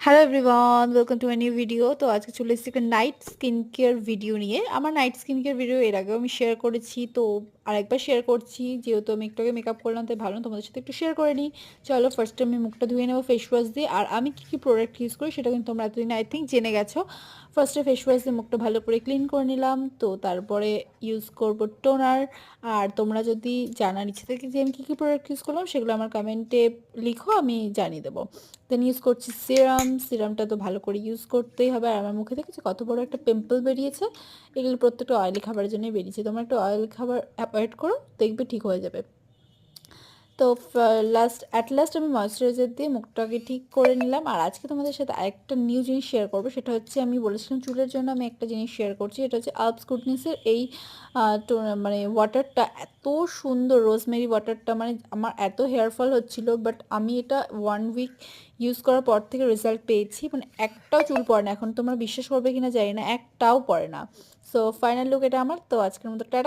Hello everyone, welcome to my new video. তো আজকে চলে এসেছি একটা নাইট স্কিন কেয়ার ভিডিও নিয়ে। আমার নাইট স্কিন কেয়ার ভিডিও এর আগেও আমি শেয়ার করেছি, তো আরেকবার শেয়ার করছি। যেহেতু আমি একটু আগে মেকআপ করলাম, তাই ভালো তোমাদের সাথে একটু শেয়ার করে নিই। চলো, ফার্স্টে আমি মুখটা ধুয়ে নেবো ফেস ওয়াশ দিয়ে। আর আমি কী কী প্রোডাক্ট ইউজ করি সেটা কিন্তু তোমরা এতদিন আই থিঙ্ক জেনে গেছো। ফার্স্টে ফেস ওয়াশ দিয়ে মুখটা ভালো করে ক্লিন করে নিলাম। তো তারপরে ইউজ করব টোনার। আর তোমরা যদি জানার ইচ্ছে থাকে যে আমি কী কী প্রোডাক্ট ইউজ করলাম, সেগুলো আমার কমেন্টে লিখো, আমি জানিয়ে দেবো। দেন ইউজ করছি সিরামটা তো ভালো করে ইউজ করতেই হবে। আর আমার মুখে দেখেছি কত বড় একটা পিম্পল বেরিয়েছে। এগুলো প্রত্যেকটা অয়েলি খাবারের জন্যই বেরিয়েছে। তোমরা একটা অয়েলি খাবার অ্যাভয়েড করো, দেখবে ঠিক হয়ে যাবে। তো লাস্ট আমি ময়েশ্চারাইজার দিয়ে মুখটাকে ঠিক করে নিলাম। আর আজকে তোমাদের সাথে আরেকটা নিউ জিনিস শেয়ার করবো, সেটা হচ্ছে আমি বলেছিলাম চুলের জন্য আমি একটা জিনিস শেয়ার করছি। এটা হচ্ছে আলপস গুডনেসের এই মানে ওয়াটারটা এত সুন্দর, রোজমেরি ওয়াটারটা। মানে আমার এত হেয়ার ফল হচ্ছিল, বাট আমি এটা 1 উইক ইউজ করার পর থেকে রেজাল্ট পেয়েছি। মানে একটাও চুল পড়ে না। এখন তোমরা বিশ্বাস করবে কিনা জানি না, একটাও পড়ে না। সো ফাইনাল লুক এটা আমার। তো আজকের মতো টাটা।